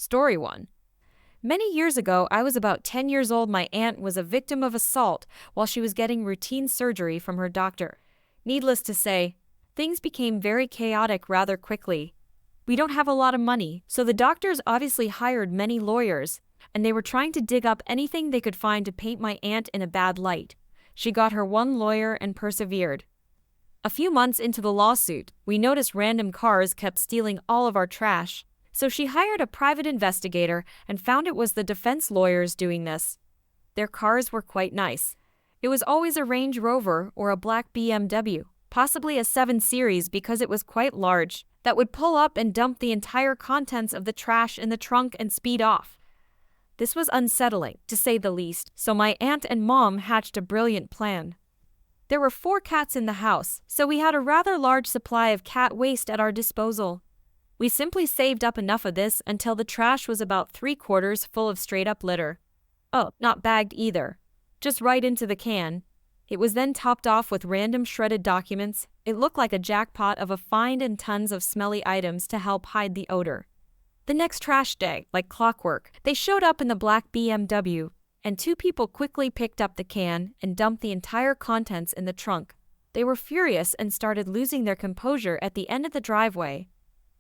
Story 1. Many years ago, I was about 10 years old. My aunt was a victim of assault while she was getting routine surgery from her doctor. Needless to say, things became very chaotic rather quickly. We don't have a lot of money, so the doctors obviously hired many lawyers, and they were trying to dig up anything they could find to paint my aunt in a bad light. She got her one lawyer and persevered. A few months into the lawsuit, we noticed random cars kept stealing all of our trash. So she hired a private investigator and found it was the defense lawyers doing this. Their cars were quite nice. It was always a Range Rover or a black BMW, possibly a 7 Series because it was quite large, that would pull up and dump the entire contents of the trash in the trunk and speed off. This was unsettling, to say the least, so my aunt and mom hatched a brilliant plan. There were 4 cats in the house, so we had a rather large supply of cat waste at our disposal. We simply saved up enough of this until the trash was about 3/4 full of straight-up litter. Oh, not bagged either. Just right into the can. It was then topped off with random shredded documents. It looked like a jackpot of a find and tons of smelly items to help hide the odor. The next trash day, like clockwork, they showed up in the black BMW, and 2 people quickly picked up the can and dumped the entire contents in the trunk. They were furious and started losing their composure at the end of the driveway.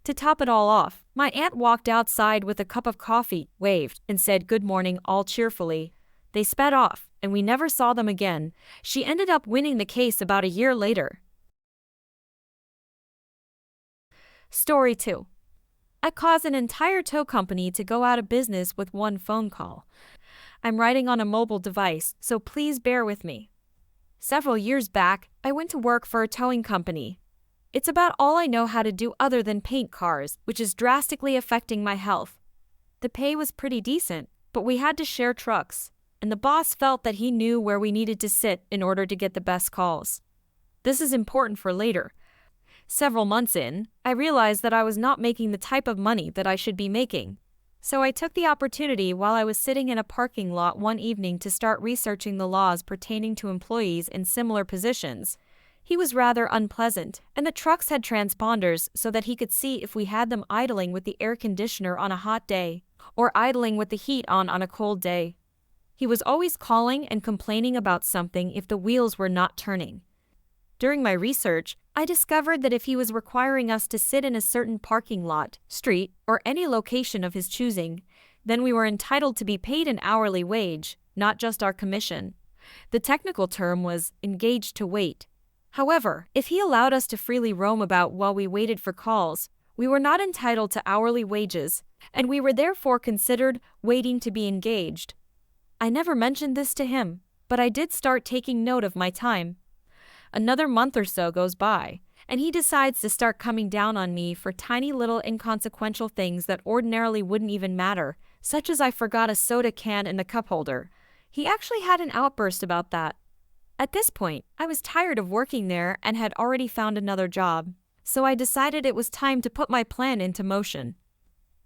To top it all off, my aunt walked outside with a cup of coffee, waved, and said good morning all cheerfully. They sped off, and we never saw them again. She ended up winning the case about a year later. Story 2. I caused an entire tow company to go out of business with one phone call. I'm writing on a mobile device, so please bear with me. Several years back, I went to work for a towing company. It's about all I know how to do other than paint cars, which is drastically affecting my health. The pay was pretty decent, but we had to share trucks, and the boss felt that he knew where we needed to sit in order to get the best calls. This is important for later. Several months in, I realized that I was not making the type of money that I should be making. So I took the opportunity while I was sitting in a parking lot one evening to start researching the laws pertaining to employees in similar positions. He was rather unpleasant, and the trucks had transponders so that he could see if we had them idling with the air conditioner on a hot day, or idling with the heat on a cold day. He was always calling and complaining about something if the wheels were not turning. During my research, I discovered that if he was requiring us to sit in a certain parking lot, street, or any location of his choosing, then we were entitled to be paid an hourly wage, not just our commission. The technical term was engaged to wait. However, if he allowed us to freely roam about while we waited for calls, we were not entitled to hourly wages, and we were therefore considered waiting to be engaged. I never mentioned this to him, but I did start taking note of my time. Another month or so goes by, and he decides to start coming down on me for tiny little inconsequential things that ordinarily wouldn't even matter, such as I forgot a soda can in the cup holder. He actually had an outburst about that. At this point, I was tired of working there and had already found another job, so I decided it was time to put my plan into motion.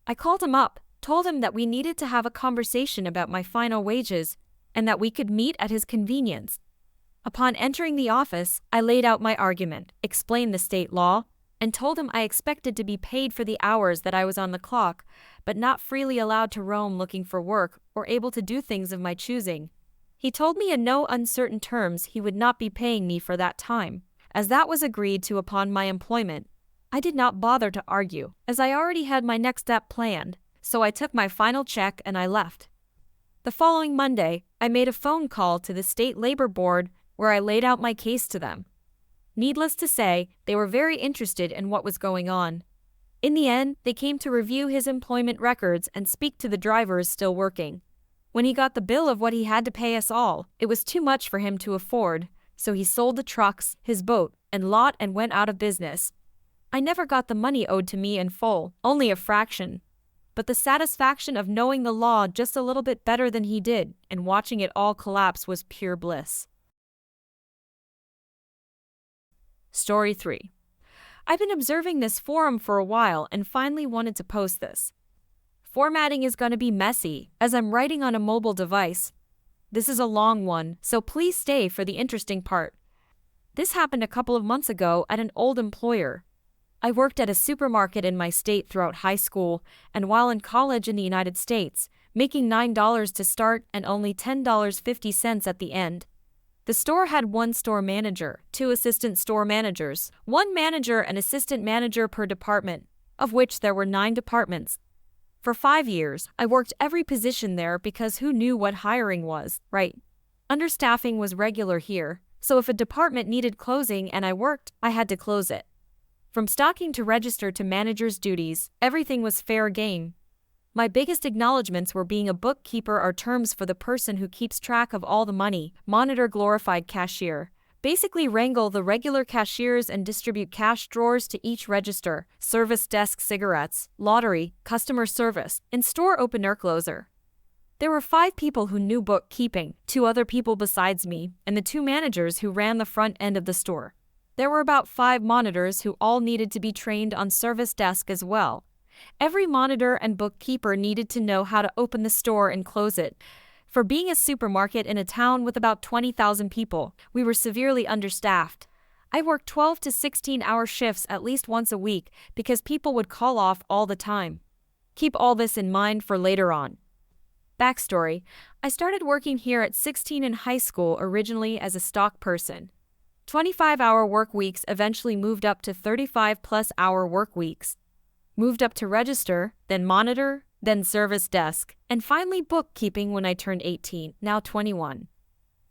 I called him up, told him that we needed to have a conversation about my final wages, and that we could meet at his convenience. Upon entering the office, I laid out my argument, explained the state law, and told him I expected to be paid for the hours that I was on the clock, but not freely allowed to roam looking for work or able to do things of my choosing. He told me in no uncertain terms he would not be paying me for that time, as that was agreed to upon my employment. I did not bother to argue, as I already had my next step planned, so I took my final check and I left. The following Monday, I made a phone call to the State Labor Board where I laid out my case to them. Needless to say, they were very interested in what was going on. In the end, they came to review his employment records and speak to the drivers still working. When he got the bill of what he had to pay us all, it was too much for him to afford, so he sold the trucks, his boat, and lot and went out of business. I never got the money owed to me in full, only a fraction. But the satisfaction of knowing the law just a little bit better than he did and watching it all collapse was pure bliss. Story 3. I've been observing this forum for a while and finally wanted to post this. Formatting is going to be messy, as I'm writing on a mobile device. This is a long one, so please stay for the interesting part. This happened a couple of months ago at an old employer. I worked at a supermarket in my state throughout high school and while in college in the United States, making $9 to start and only $10.50 at the end. The store had one store manager, two assistant store managers, one manager and assistant manager per department, of which there were 9 departments. For 5 years, I worked every position there because who knew what hiring was, right? Understaffing was regular here, so if a department needed closing and I worked, I had to close it. From stocking to register to manager's duties, everything was fair game. My biggest acknowledgments were being a bookkeeper are terms for the person who keeps track of all the money, monitor glorified cashier, basically wrangle the regular cashiers and distribute cash drawers to each register, service desk cigarettes, lottery, customer service, and store opener closer. There were 5 people who knew bookkeeping, 2 other people besides me, and the 2 managers who ran the front end of the store. There were about 5 monitors who all needed to be trained on service desk as well. Every monitor and bookkeeper needed to know how to open the store and close it. For being a supermarket in a town with about 20,000 people, we were severely understaffed. I worked 12 to 16-hour shifts at least once a week because people would call off all the time. Keep all this in mind for later on. Backstory: I started working here at 16 in high school originally as a stock person. 25-hour work weeks eventually moved up to 35-plus-hour work weeks. Moved up to register, then monitor, then service desk, and finally bookkeeping when I turned 18, now 21.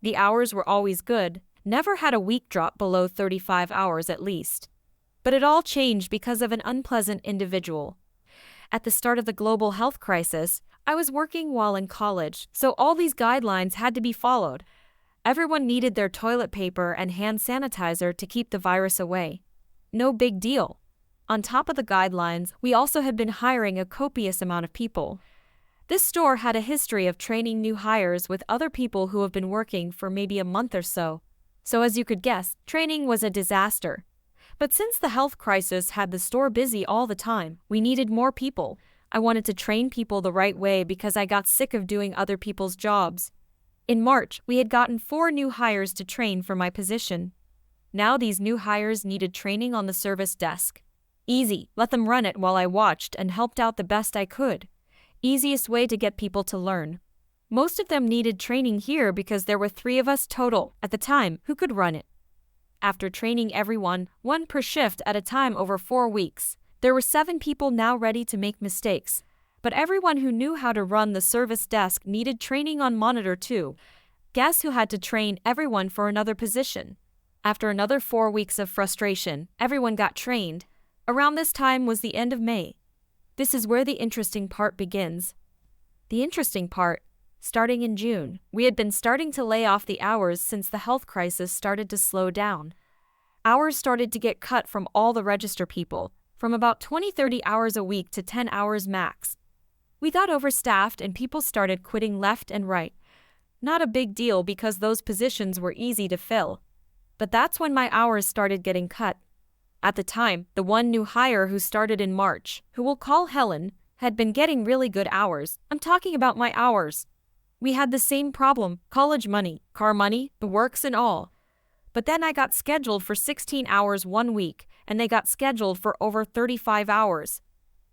The hours were always good, never had a week drop below 35 hours at least. But it all changed because of an unpleasant individual. At the start of the global health crisis, I was working while in college, so all these guidelines had to be followed. Everyone needed their toilet paper and hand sanitizer to keep the virus away. No big deal. On top of the guidelines, we also had been hiring a copious amount of people. This store had a history of training new hires with other people who have been working for maybe a month or so. So as you could guess, training was a disaster. But since the health crisis had the store busy all the time, we needed more people. I wanted to train people the right way because I got sick of doing other people's jobs. In March, we had gotten 4 new hires to train for my position. Now these new hires needed training on the service desk. Easy, let them run it while I watched and helped out the best I could. Easiest way to get people to learn. Most of them needed training here because there were 3 of us total, at the time, who could run it. After training everyone, 1 per shift at a time over 4 weeks, there were 7 people now ready to make mistakes. But everyone who knew how to run the service desk needed training on monitor too. Guess who had to train everyone for another position? After another 4 weeks of frustration, everyone got trained. Around this time was the end of May. This is where the interesting part begins. The interesting part, starting in June, we had been starting to lay off the hours since the health crisis started to slow down. Hours started to get cut from all the register people, from about 20-30 hours a week to 10 hours max. We got overstaffed and people started quitting left and right. Not a big deal because those positions were easy to fill. But that's when my hours started getting cut. At the time, the one new hire who started in March, who we'll call Helen, had been getting really good hours. I'm talking about my hours. We had the same problem, college money, car money, the works and all. But then I got scheduled for 16 hours one week, and they got scheduled for over 35 hours.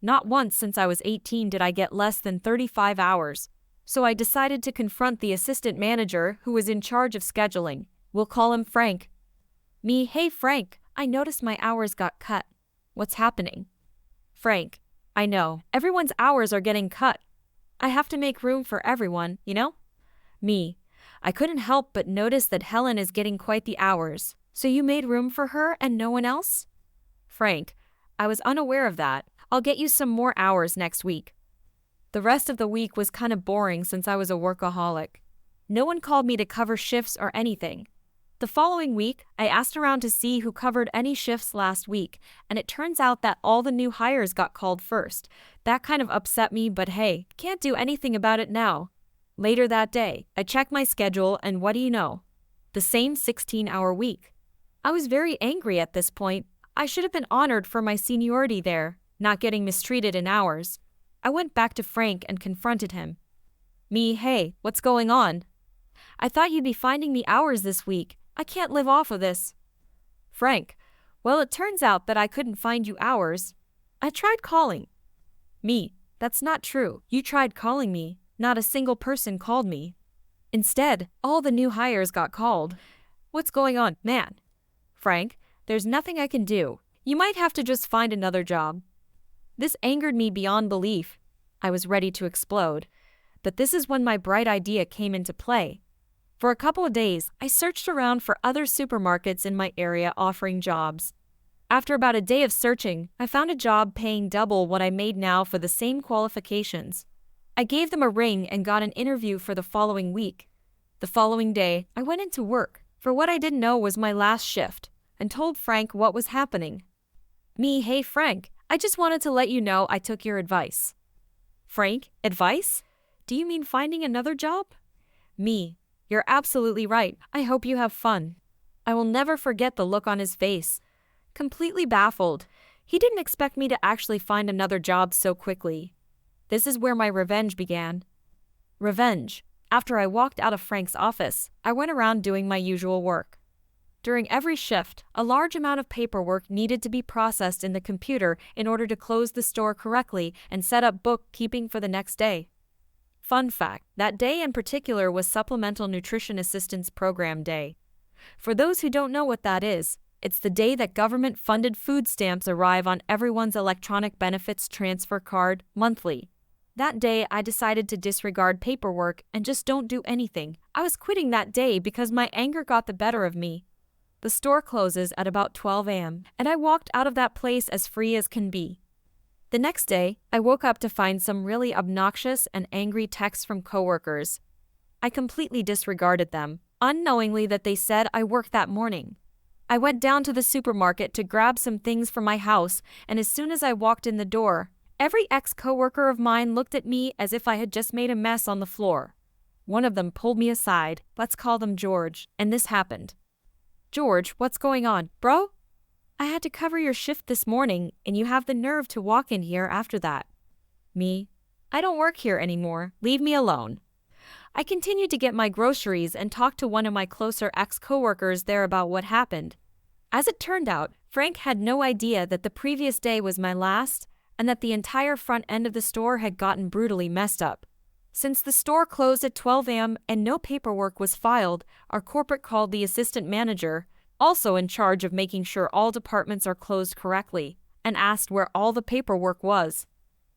Not once since I was 18 did I get less than 35 hours. So I decided to confront the assistant manager who was in charge of scheduling. We'll call him Frank. Hey Frank, I noticed my hours got cut. What's happening? Frank, I know, everyone's hours are getting cut. I have to make room for everyone, you know? I couldn't help but notice that Helen is getting quite the hours. So you made room for her and no one else? Frank, I was unaware of that. I'll get you some more hours next week. The rest of the week was kind of boring since I was a workaholic. No one called me to cover shifts or anything. The following week, I asked around to see who covered any shifts last week, and it turns out that all the new hires got called first. That kind of upset me, but hey, can't do anything about it now. Later that day, I checked my schedule and what do you know? The same 16-hour week. I was very angry at this point. I should have been honored for my seniority there, not getting mistreated in hours. I went back to Frank and confronted him. Hey, what's going on? I thought you'd be finding me hours this week. I can't live off of this. Frank, Well, it turns out that I couldn't find you hours. I tried calling. Me. That's not true. You tried calling me. Not a single person called me. Instead, all the new hires got called. What's going on, man? Frank, there's nothing I can do. You might have to just find another job. This angered me beyond belief. I was ready to explode. But this is when my bright idea came into play. For a couple of days, I searched around for other supermarkets in my area offering jobs. After about a day of searching, I found a job paying double what I made now for the same qualifications. I gave them a ring and got an interview for the following week. The following day, I went into work, for what I didn't know was my last shift, and told Frank what was happening. Me, hey Frank, I just wanted to let you know I took your advice. Frank, advice? Do you mean finding another job? Me, you're absolutely right. I hope you have fun. I will never forget the look on his face. Completely baffled. He didn't expect me to actually find another job so quickly. This is where my revenge began. Revenge. After I walked out of Frank's office, I went around doing my usual work. During every shift, a large amount of paperwork needed to be processed in the computer in order to close the store correctly and set up bookkeeping for the next day. Fun fact, that day in particular was Supplemental Nutrition Assistance Program Day. For those who don't know what that is, it's the day that government-funded food stamps arrive on everyone's electronic benefits transfer card monthly. That day, I decided to disregard paperwork and just don't do anything. I was quitting that day because my anger got the better of me. The store closes at about 12 a.m., and I walked out of that place as free as can be. The next day, I woke up to find some really obnoxious and angry texts from coworkers. I completely disregarded them, unknowingly that they said I worked that morning. I went down to the supermarket to grab some things for my house, and as soon as I walked in the door, every ex-coworker of mine looked at me as if I had just made a mess on the floor. One of them pulled me aside, let's call them George, and this happened. George, what's going on, bro? I had to cover your shift this morning, and you have the nerve to walk in here after that. Me? I don't work here anymore. Leave me alone. I continued to get my groceries and talked to one of my closer ex-coworkers there about what happened. As it turned out, Frank had no idea that the previous day was my last, and that the entire front end of the store had gotten brutally messed up. Since the store closed at 12 a.m. and no paperwork was filed, our corporate called the assistant manager, also in charge of making sure all departments are closed correctly, and asked where all the paperwork was.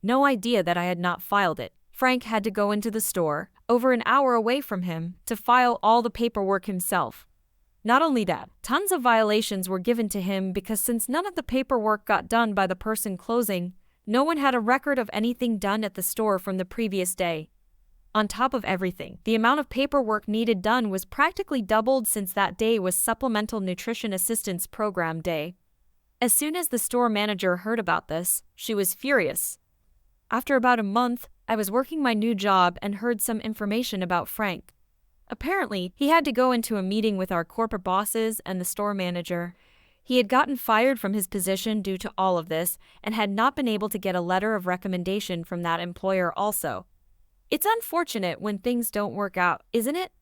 No idea that I had not filed it. Frank had to go into the store, over an hour away from him, to file all the paperwork himself. Not only that, tons of violations were given to him because since none of the paperwork got done by the person closing, no one had a record of anything done at the store from the previous day. On top of everything, the amount of paperwork needed done was practically doubled since that day was Supplemental Nutrition Assistance Program Day. As soon as the store manager heard about this, she was furious. After about a month, I was working my new job and heard some information about Frank. Apparently, he had to go into a meeting with our corporate bosses and the store manager. He had gotten fired from his position due to all of this and had not been able to get a letter of recommendation from that employer also. It's unfortunate when things don't work out, isn't it?